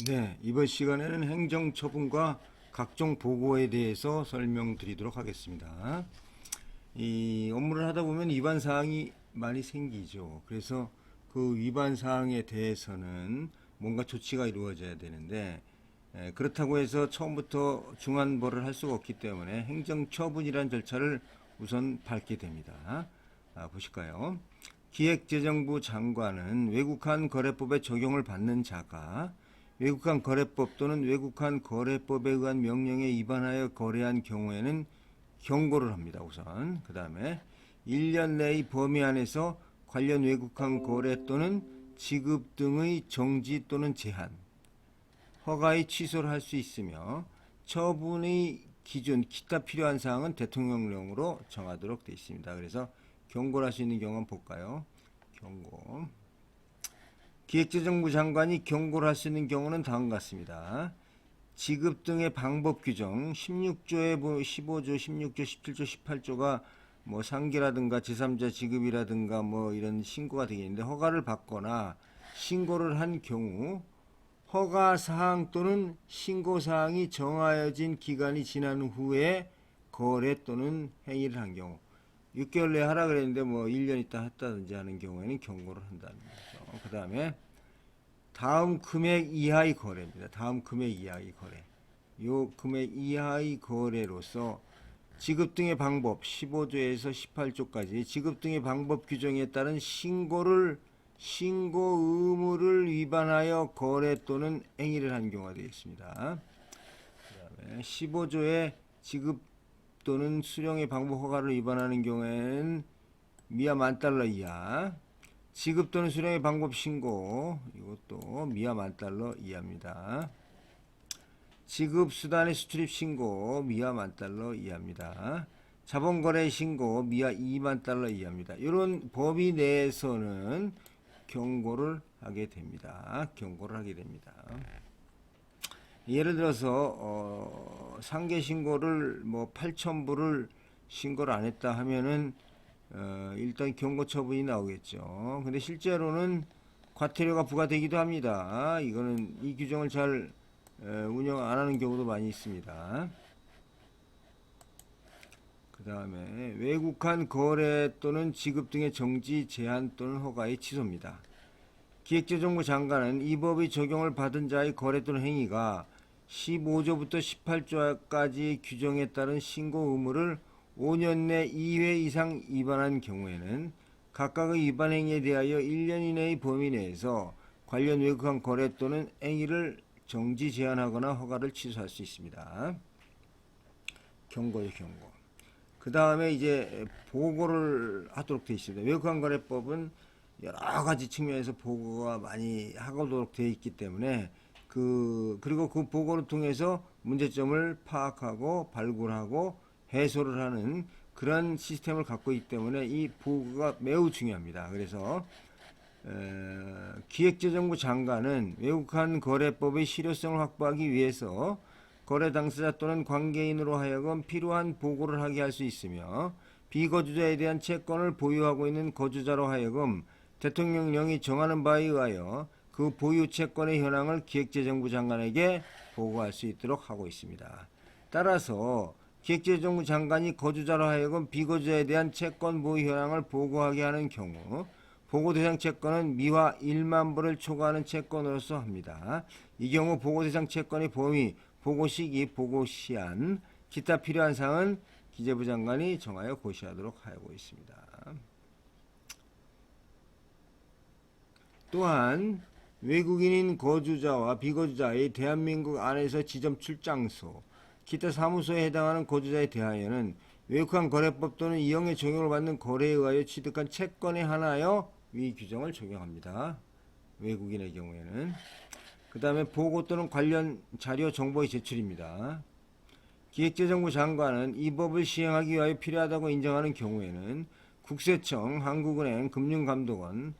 네, 이번 시간에는 행정처분과 각종 보고에 대해서 설명드리도록 하겠습니다. 이 업무를 하다 보면 위반 사항이 많이 생기죠. 그래서 그 위반 사항에 대해서는 뭔가 조치가 이루어져야 되는데, 그렇다고 해서 처음부터 중한벌을 할 수가 없기 때문에 행정처분이라는 절차를 우선 밟게 됩니다. 보실까요? 기획재정부 장관은 외국한 거래법의 적용을 받는 자가 외국한 거래법 또는 외국한 거래법에 의한 명령에 위반하여 거래한 경우에는 경고를 합니다. 우선 그 다음에 1년 내의 범위 안에서 관련 외국한 거래 또는 지급 등의 정지 또는 제한, 허가의 취소를 할 수 있으며 처분의 기준, 기타 필요한 사항은 대통령령으로 정하도록 되어 있습니다. 그래서 경고를 할 수 있는 경우는 볼까요? 경고. 기획재정부 장관이 경고를 할 수 있는 경우는 다음과 같습니다. 지급 등의 방법 규정 16조에 15조, 16조, 17조, 18조가 뭐 상계라든가 제3자 지급이라든가 뭐 이런 신고가 되겠는데, 허가를 받거나 신고를 한 경우 허가 사항 또는 신고 사항이 정하여진 기간이 지난 후에 거래 또는 행위를 한 경우, 6개월 내에 하라 그랬는데 뭐 1년 있다 했다든지 하는 경우에는 경고를 한다는 거죠. 그 다음에 다음 금액 이하의 거래입니다. 다음 금액 이하의 거래. 요 금액 이하의 거래로서 지급 등의 방법 15조에서 18조까지 지급 등의 방법 규정에 따른 신고 의무를 위반하여 거래 또는 행위를 한 경우가 되겠습니다. 그 다음에 15조의 지급 또는 수령의 방법 허가를 위반하는 경우에는 미하 $10,000 이하, 지급 또는 수령의 방법 신고, 이것도 미하 $10,000 이하입니다. 지급 수단의 수출입 신고 미하 $10,000 이하입니다. 자본거래 신고 미하 $20,000 이하입니다. 이런 범위 내에서는 경고를 하게 됩니다. 경고를 하게 됩니다. 예를 들어서 상계 신고를 뭐 8,000부를 신고를 안 했다 하면은 일단 경고 처분이 나오겠죠. 근데 실제로는 과태료가 부과되기도 합니다. 이거는 이 규정을 잘 운영 안 하는 경우도 많이 있습니다. 그 다음에 외국한 거래 또는 지급 등의 정지, 제한 또는 허가의 취소입니다. 기획재정부 장관은 이 법의 적용을 받은 자의 거래 또는 행위가 15조부터 18조까지의 규정에 따른 신고 의무를 5년 내 2회 이상 위반한 경우에는 각각의 위반 행위에 대하여 1년 이내의 범위 내에서 관련 외국한 거래 또는 행위를 정지, 제한하거나 허가를 취소할 수 있습니다. 경고요, 경고. 그 다음에 이제 보고를 하도록 되어 있습니다. 외국한 거래법은 여러 가지 측면에서 보고가 많이 하도록 되어 있기 때문에 그리고 그 보고를 통해서 문제점을 파악하고 발굴하고 해소를 하는 그런 시스템을 갖고 있기 때문에 이 보고가 매우 중요합니다. 그래서 기획재정부 장관은 외국한 거래법의 실효성을 확보하기 위해서 거래 당사자 또는 관계인으로 하여금 필요한 보고를 하게 할 수 있으며, 비거주자에 대한 채권을 보유하고 있는 거주자로 하여금 대통령령이 정하는 바에 의하여 그 보유 채권의 현황을 기획재정부 장관에게 보고할 수 있도록 하고 있습니다. 따라서 기획재정부 장관이 거주자로 하여금 비거주자에 대한 채권 보유 현황을 보고하게 하는 경우 보고 대상 채권은 미화 1만 불을 초과하는 채권으로서 합니다. 이 경우 보고 대상 채권의 범위, 보고 시기, 보고 시한, 기타 필요한 사항은 기재부 장관이 정하여 고시하도록 하고 있습니다. 또한 외국인인 거주자와 비거주자의 대한민국 안에서 지점 출장소, 기타 사무소에 해당하는 거주자에 대하여는 외국한 거래법 또는 이형의 적용을 받는 거래에 의하여 취득한 채권에 한하여 위 규정을 적용합니다. 외국인의 경우에는. 그 다음에 보고 또는 관련 자료 정보의 제출입니다. 기획재정부 장관은 이 법을 시행하기 위하여 필요하다고 인정하는 경우에는 국세청, 한국은행, 금융감독원,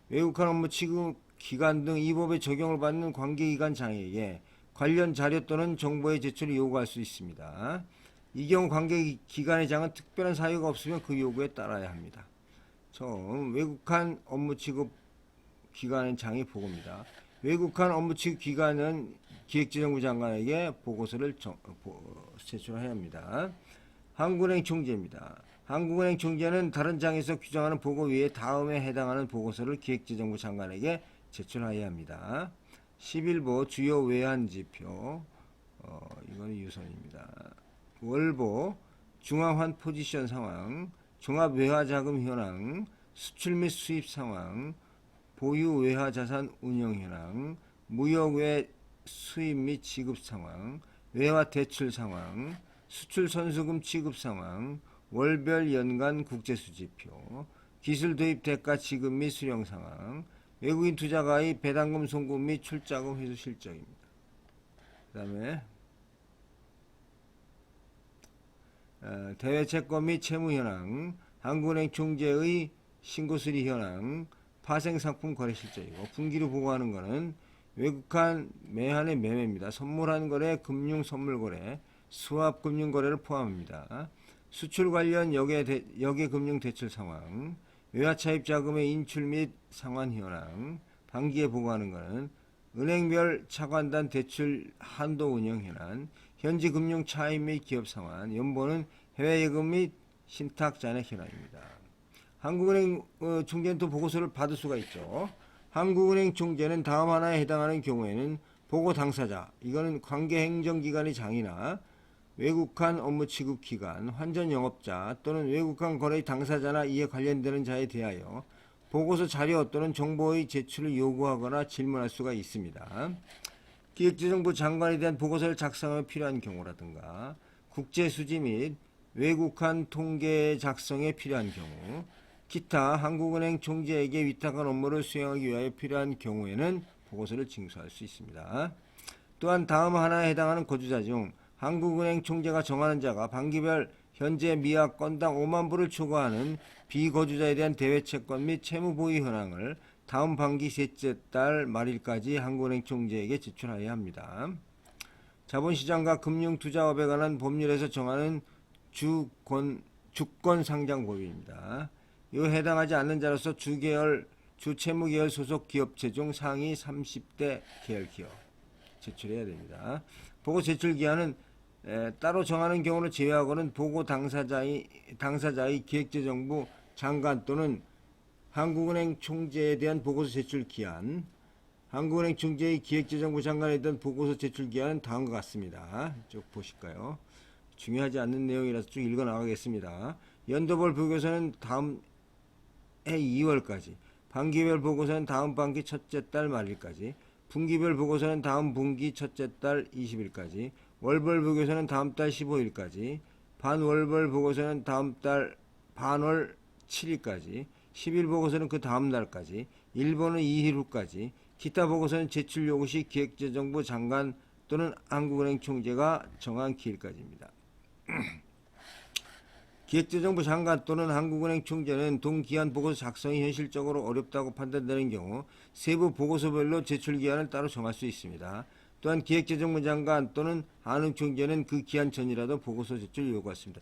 외국한 업무 취급 기관 등 이 법의 적용을 받는 관계기관 장에게 관련 자료 또는 정보의 제출을 요구할 수 있습니다. 이 경우 관계기관의 장은 특별한 사유가 없으면 그 요구에 따라야 합니다. 처음 외국한 업무 취급 기관의 장이 보고입니다. 외국한 업무 취급 기관은 기획재정부 장관에게 보고서를 제출해야 합니다. 한국은행 총재입니다. 한국은행 총재는 다른 장에서 규정하는 보고 외에 다음에 해당하는 보고서를 기획재정부 장관에게 제출해야 합니다. 11보 주요 외환지표, 이건 유선입니다. 월보 중앙환 포지션 상황, 종합외화자금 현황, 수출 및 수입 상황, 보유 외화자산 운영 현황, 무역외 수입 및 지급 상황, 외화 대출 상황, 수출 선수금 취급 상황, 월별 연간 국제수지표, 기술 도입 대가 지급 및 수령 상황, 외국인 투자가의 배당금 송금 및 출자금 회수 실적입니다. 그 다음에 대외 채권 및 채무 현황, 한국은행 총재의 신고수리 현황, 파생상품 거래 실적이고, 분기로 보고하는 것은 외국한 매한의 매매입니다. 선물한 거래, 금융 선물 거래, 수합 금융 거래를 포함합니다. 수출 관련 역외 금융 대출 상황, 외화 차입 자금의 인출 및 상환 현황, 반기에 보고하는 것은 은행별 차관단 대출 한도 운영 현황, 현지 금융 차입 및 기업 상환, 연보는 해외 예금 및 신탁 잔액 현황입니다. 한국은행 총재는 또 보고서를 받을 수가 있죠. 한국은행 총재는 다음 하나에 해당하는 경우에는 보고 당사자, 이거는 관계 행정기관의 장이나 외국한 업무 취급 기관, 환전 영업자 또는 외국한 거래의 당사자나 이에 관련되는 자에 대하여 보고서 자료 또는 정보의 제출을 요구하거나 질문할 수가 있습니다. 기획재정부 장관에 대한 보고서를 작성하며 필요한 경우라든가, 국제수지 및 외국한 통계 작성에 필요한 경우, 기타 한국은행 총재에게 위탁한 업무를 수행하기 위하여 필요한 경우에는 보고서를 징수할 수 있습니다. 또한 다음 하나에 해당하는 거주자 중 한국은행 총재가 정하는 자가 반기별 현재 미약 건당 5만 불을 초과하는 비거주자에 대한 대외채권 및 채무 보유 현황을 다음 반기 셋째 달 말일까지 한국은행 총재에게 제출하여야 합니다. 자본시장과 금융투자업에 관한 법률에서 정하는 주권 상장 법입니다. 이 해당하지 않는 자로서 주채무계열 소속 기업체 중 상위 30대 계열 기업 제출해야 됩니다. 보고 제출 기한은 따로 정하는 경우를 제외하고는 보고 당사자의 기획재정부 장관 또는 한국은행 총재에 대한 보고서 제출 기한, 한국은행 총재의 기획재정부 장관에 대한 보고서 제출 기한은 다음과 같습니다. 쭉 보실까요? 중요하지 않는 내용이라서 쭉 읽어 나가겠습니다. 연도별 보고서는 다음 해 2월까지, 반기별 보고서는 다음 반기 첫째 달 말일까지, 분기별 보고서는 다음 분기 첫째 달 20일까지, 월별 보고서는 다음 달 15일까지, 반월별 보고서는 다음 달 반월 7일까지, 10일 보고서는 그 다음 날까지, 일본은 2일 후까지, 기타 보고서는 제출 요구 시 기획재정부 장관 또는 한국은행 총재가 정한 기일까지입니다. 기획재정부 장관 또는 한국은행 총재는 동기한 보고서 작성이 현실적으로 어렵다고 판단되는 경우 세부 보고서별로 제출 기한을 따로 정할 수 있습니다. 또한 기획재정부 장관 또는 한은행 총재는 그 기한 전이라도 보고서 제출을 요구했습니다.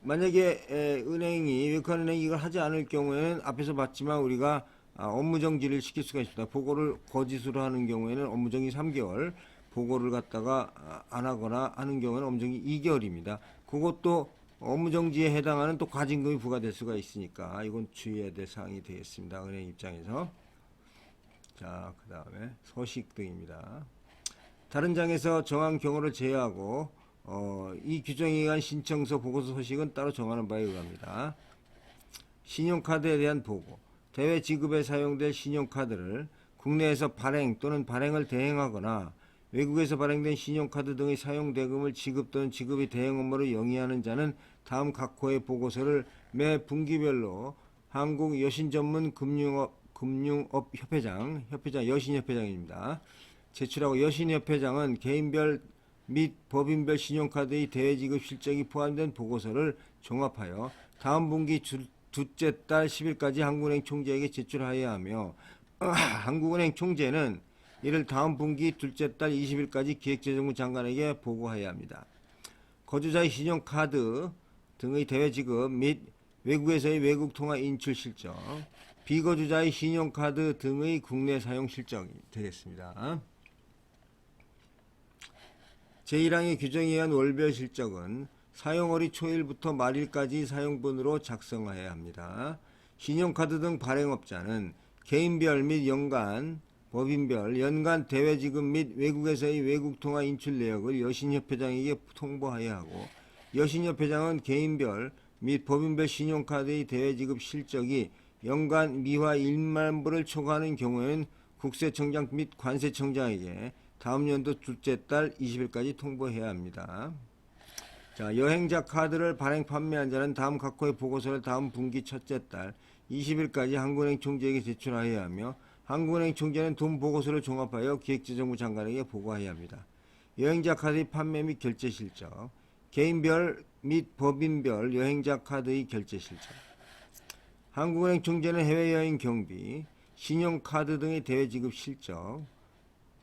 만약에 외국한 은행이 이걸 하지 않을 경우에는 앞에서 봤지만 우리가 업무 정지를 시킬 수가 있습니다. 보고를 거짓으로 하는 경우에는 업무 정지 3개월, 보고를 갖다가 안 하거나 하는 경우는 업무 정지 2개월입니다. 그것도 업무 정지에 해당하는 또 과징금이 부과될 수가 있으니까 이건 주의해야 될 사항이 되겠습니다. 은행 입장에서. 자, 그 다음에 서식 등입니다. 다른 장에서 정한 경우를 제외하고 이 규정에 의한 신청서 보고서 소식은 따로 정하는 바에 의합니다. 신용카드에 대한 보고, 대외 지급에 사용될 신용카드를 국내에서 발행 또는 발행을 대행하거나 외국에서 발행된 신용카드 등의 사용 대금을 지급 또는 지급의 대행 업무로 영위하는 자는 다음 각 호의 보고서를 매 분기별로 한국 여신전문 금융업협회장, 여신협회장입니다. 제출하고, 여신협회장은 개인별 및 법인별 신용카드의 대외지급 실적이 포함된 보고서를 종합하여 다음 분기 둘째 달 10일까지 한국은행 총재에게 제출하여야 하며, 한국은행 총재는 이를 다음 분기 둘째 달 20일까지 기획재정부 장관에게 보고해야 합니다. 거주자의 신용카드 등의 대외지급 및 외국에서의 외국 통화 인출 실적, 비거주자의 신용카드 등의 국내 사용 실적이 되겠습니다. 제1항의 규정에 의한 월별 실적은 사용월이 초일부터 말일까지 사용분으로 작성해야 합니다. 신용카드 등 발행업자는 개인별 및 연간, 법인별, 연간 대외지급 및 외국에서의 외국통화 인출 내역을 여신협회장에게 통보해야 하고, 여신협회장은 개인별 및 법인별 신용카드의 대외지급 실적이 연간 미화 1만 불을 초과하는 경우에는 국세청장 및 관세청장에게 다음 연도 둘째 달 20일까지 통보해야 합니다. 자, 여행자 카드를 발행 판매한 자는 다음 각호의 보고서를 다음 분기 첫째 달 20일까지 한국은행 총재에게 제출하여야 하며, 한국은행 총재는 돈 보고서를 종합하여 기획재정부 장관에게 보고해야 합니다. 여행자 카드의 판매 및 결제 실적, 개인별 및 법인별 여행자 카드의 결제 실적, 한국은행 총재는 해외여행 경비, 신용카드 등의 대외지급 실적,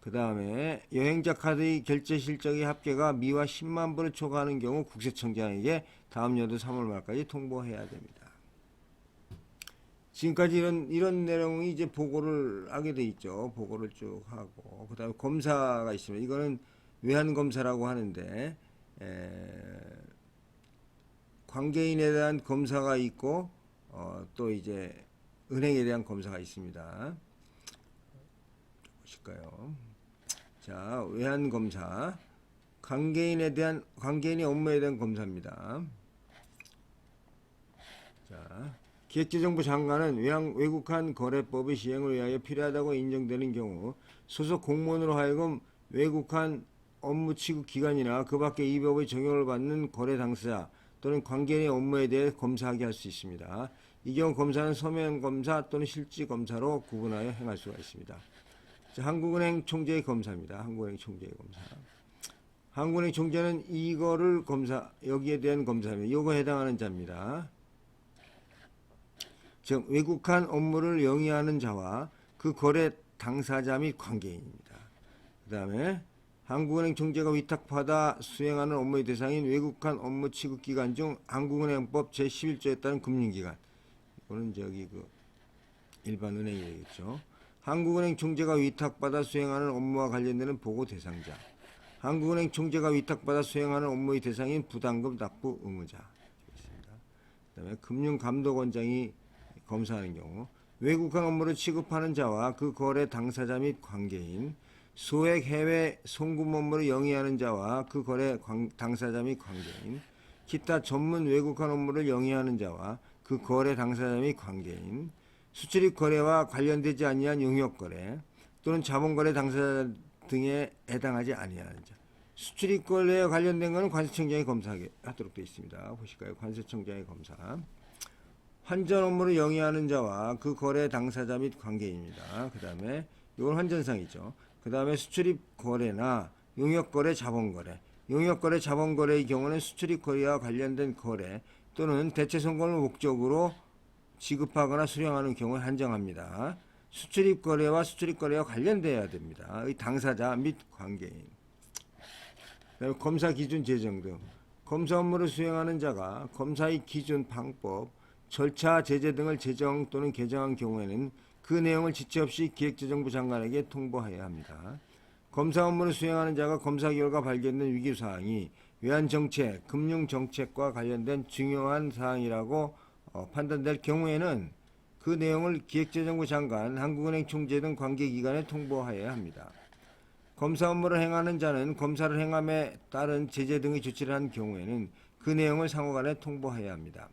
그 다음에 여행자 카드의 결제 실적의 합계가 미화 10만 불을 초과하는 경우 국세청장에게 다음 연도 3월 말까지 통보해야 됩니다. 지금까지 이런 내용이 이제 보고를 하게 돼 있죠. 보고를 쭉 하고, 그 다음에 검사가 있습니다. 이거는 외환검사라고 하는데, 관계인에 대한 검사가 있고, 또 이제 은행에 대한 검사가 있습니다. 보실까요? 자, 외환검사, 관계인의 업무에 대한 검사입니다. 자, 기획재정부 장관은 외국환 거래법의 시행을 위하여 필요하다고 인정되는 경우 소속 공무원으로 하여금 외국환 업무 취급 기간이나 그 밖의 이 법의 적용을 받는 거래 당사자 또는 관계인의 업무에 대해 검사하게 할 수 있습니다. 이 경우 검사는 서면 검사 또는 실질 검사로 구분하여 행할 수가 있습니다. 자, 한국은행 총재의 검사입니다. 한국은행 총재의 검사. 한국은행 총재는 이거를 여기에 대한 검사입니다. 이거에 해당하는 자입니다. 즉, 외국환 업무를 영위하는 자와 그 거래 당사자 및 관계인입니다. 그 다음에 한국은행 총재가 위탁받아 수행하는 업무의 대상인 외국환 업무 취급 기간 중 한국은행법 제11조에 따른 금융기관, 이거는 일반 은행이 되겠죠. 한국은행 총재가 위탁받아 수행하는 업무와 관련되는 보고 대상자, 한국은행 총재가 위탁받아 수행하는 업무의 대상인 부담금 납부 의무자 되겠습니다. 그 다음에 금융감독원장이 검사하는 경우 외국환 업무를 취급하는 자와 그 거래 당사자 및 관계인, 소액 해외 송금 업무를 영위하는 자와 그 거래 당사자 및 관계인, 기타 전문 외국환 업무를 영위하는 자와 그 거래 당사자 및 관계인, 수출입 거래와 관련되지 아니한 용역 거래 또는 자본거래 당사자 등에 해당하지 아니하는 자. 수출입 거래에 관련된 것은 관세청장이 검사하도록 되어 있습니다. 보실까요? 관세청장의 검사. 환전 업무를 영위하는 자와 그 거래 당사자 및 관계인입니다. 그 다음에 이건 환전상이죠. 그 다음에 수출입 거래나 용역 거래, 자본거래. 용역 거래, 자본거래의 경우는 수출입 거래와 관련된 거래 또는 대체 송금을 목적으로 지급하거나 수령하는 경우에 한정합니다. 수출입 거래와 수출입 거래와 관련돼야 됩니다. 이 당사자 및 관계인. 검사 기준 제정 등 검사 업무를 수행하는 자가 검사의 기준, 방법, 절차, 제재 등을 제정 또는 개정한 경우에는 그 내용을 지체 없이 기획재정부 장관에게 통보해야 합니다. 검사 업무를 수행하는 자가 검사 결과 발견된 위기사항이 외환정책, 금융정책과 관련된 중요한 사항이라고 판단될 경우에는 그 내용을 기획재정부 장관, 한국은행 총재 등 관계기관에 통보해야 합니다. 검사 업무를 행하는 자는 검사를 행함에 따른 제재 등의 조치를 한 경우에는 그 내용을 상호간에 통보해야 합니다.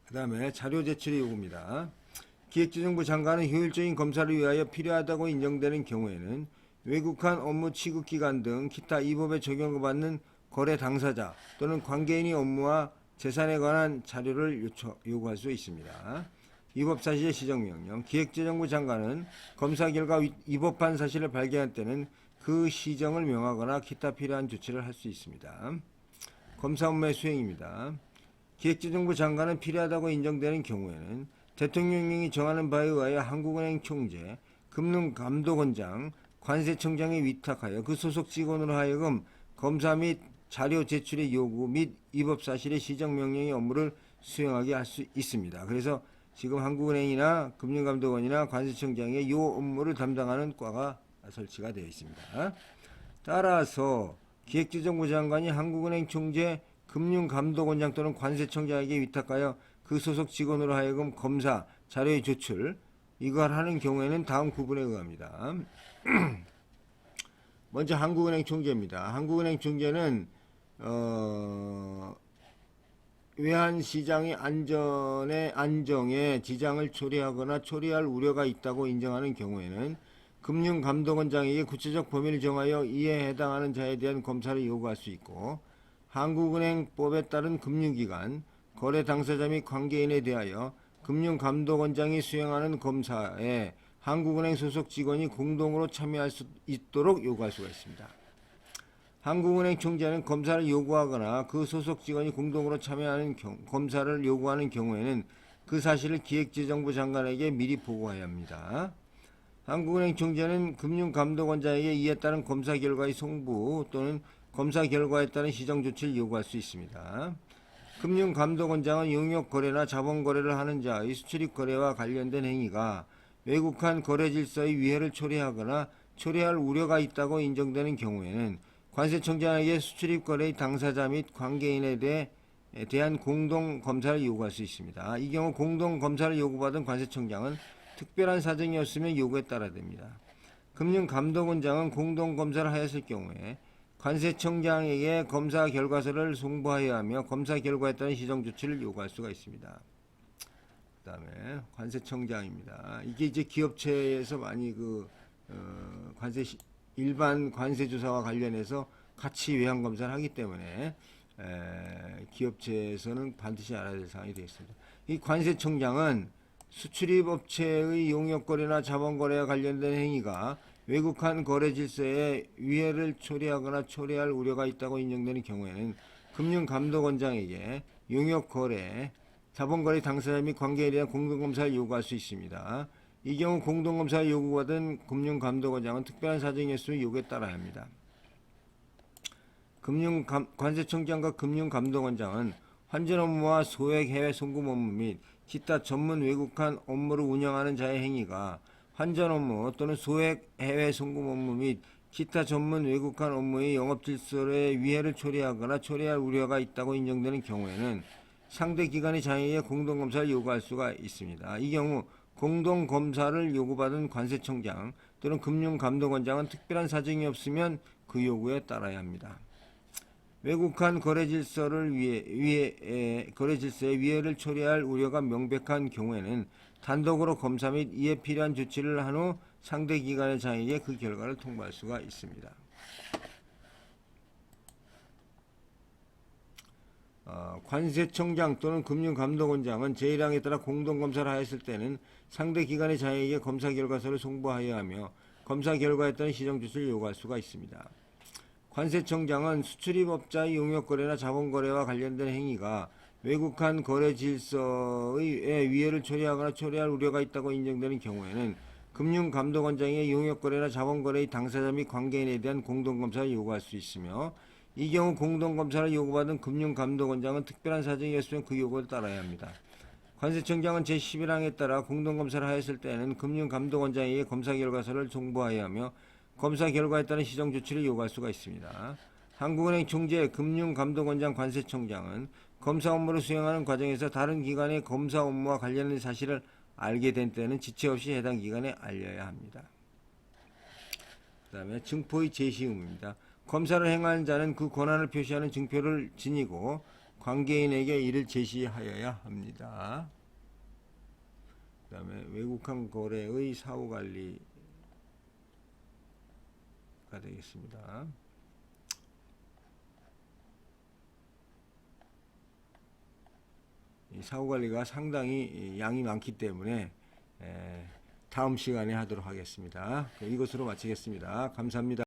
그 다음에 자료 제출의 요구입니다. 기획재정부 장관은 효율적인 검사를 위하여 필요하다고 인정되는 경우에는 외국환 업무 취급기간 등 기타 이 법에 적용을 받는 거래 당사자 또는 관계인의 업무와 재산에 관한 자료를 요구할 수 있습니다. 위법 사실의 시정명령. 기획재정부 장관은 검사 결과 위법한 사실을 발견할 때는 그 시정을 명하거나 기타 필요한 조치를 할 수 있습니다. 검사 업무의 수행입니다. 기획재정부 장관은 필요하다고 인정되는 경우에는 대통령령이 정하는 바에 의하여 한국은행 총재, 금융감독원장, 관세청장에 위탁하여 그 소속 직원으로 하여금 검사 및 자료 제출의 요구 및 위법 사실의 시정 명령의 업무를 수행하게 할 수 있습니다. 그래서 지금 한국은행이나 금융감독원이나 관세청장의 이 업무를 담당하는 과가 설치가 되어 있습니다. 따라서 기획재정부 장관이 한국은행 총재, 금융감독원장 또는 관세청장에게 위탁하여 그 소속 직원으로 하여금 검사, 자료의 조출 이걸 하는 경우에는 다음 구분에 의합니다. 먼저 한국은행 총재입니다. 한국은행 총재는 외환시장의 안정에 지장을 초래하거나 초래할 우려가 있다고 인정하는 경우에는 금융감독원장에게 구체적 범위를 정하여 이에 해당하는 자에 대한 검사를 요구할 수 있고, 한국은행법에 따른 금융기관, 거래 당사자 및 관계인에 대하여 금융감독원장이 수행하는 검사에 한국은행 소속 직원이 공동으로 참여할 수 있도록 요구할 수가 있습니다. 한국은행 총재는 검사를 요구하거나 그 소속 직원이 공동으로 참여하는 검사를 요구하는 경우에는 그 사실을 기획재정부 장관에게 미리 보고해야 합니다. 한국은행 총재는 금융감독원장에게 이에 따른 검사 결과의 송부 또는 검사 결과에 따른 시정조치를 요구할 수 있습니다. 금융감독원장은 용역거래나 자본거래를 하는 자의 수출입 거래와 관련된 행위가 외국한 거래 질서의 위해를 초래하거나 초래할 우려가 있다고 인정되는 경우에는 관세청장에게 수출입 거래의 당사자 및 관계인에 대한 공동검사를 요구할 수 있습니다. 이 경우 공동검사를 요구받은 관세청장은 특별한 사정이 없으면 요구에 따라야 됩니다. 금융감독원장은 공동검사를 하였을 경우에 관세청장에게 검사 결과서를 송부하여야 하며 검사 결과에 따른 시정조치를 요구할 수가 있습니다. 그 다음에 관세청장입니다. 이게 이제 기업체에서 많이 일반 관세조사와 관련해서 같이 외환검사를 하기 때문에 기업체에서는 반드시 알아야 될 사항이 되겠습니다. 이 관세청장은 수출입 업체의 용역거래나 자본거래와 관련된 행위가 외국한 거래 질서에 위해를 초래하거나 초래할 우려가 있다고 인정되는 경우에는 금융감독원장에게 용역거래, 자본거래 당사자 및 관계에 대한 공동검사를 요구할 수 있습니다. 이 경우 공동검사를 요구받은 금융감독원장은 특별한 사정이 있으면 요구에 따라야 합니다. 관세청장과 금융감독원장은 환전 업무와 소액 해외 송금 업무 및 기타 전문 외국한 업무를 운영하는 자의 행위가 환전 업무 또는 소액 해외 송금 업무 및 기타 전문 외국한 업무의 영업 질서에 위해를 초래하거나 초래할 우려가 있다고 인정되는 경우에는 상대 기관의 자에게 공동검사를 요구할 수가 있습니다. 이 경우 공동검사를 요구받은 관세청장 또는 금융감독원장은 특별한 사정이 없으면 그 요구에 따라야 합니다. 외국한 거래 질서에 위해를 초래할 우려가 명백한 경우에는 단독으로 검사 및 이에 필요한 조치를 한 후 상대 기관의 장에게 그 결과를 통보할 수가 있습니다. 관세청장 또는 금융감독원장은 제1항에 따라 공동검사를 하였을 때는 상대 기관의 장에게 검사 결과서를 송부하여야 하며 검사 결과에 따른 시정조치를 요구할 수가 있습니다. 관세청장은 수출입업자의 용역거래나 자본거래와 관련된 행위가 외국한 거래 질서의 위해를 초래하거나 초래할 우려가 있다고 인정되는 경우에는 금융감독원장의 용역거래나 자본거래의 당사자 및 관계인에 대한 공동검사를 요구할 수 있으며, 이 경우 공동검사를 요구받은 금융감독원장은 특별한 사정이 없으면 그 요구를 따라야 합니다. 관세청장은 제11항에 따라 공동검사를 하였을 때는 금융감독원장에게 검사 결과서를 송부하여야 하며 검사 결과에 따른 시정조치를 요구할 수가 있습니다. 한국은행 총재, 금융감독원장, 관세청장은 검사 업무를 수행하는 과정에서 다른 기관의 검사 업무와 관련된 사실을 알게 된 때는 지체 없이 해당 기관에 알려야 합니다. 그 다음에 증표의 제시 의무입니다. 검사를 행하는 자는 그 권한을 표시하는 증표를 지니고 관계인에게 이를 제시하여야 합니다. 그 다음에 외국한 거래의 사후관리가 되겠습니다. 이 사후관리가 상당히 양이 많기 때문에 다음 시간에 하도록 하겠습니다. 이것으로 마치겠습니다. 감사합니다.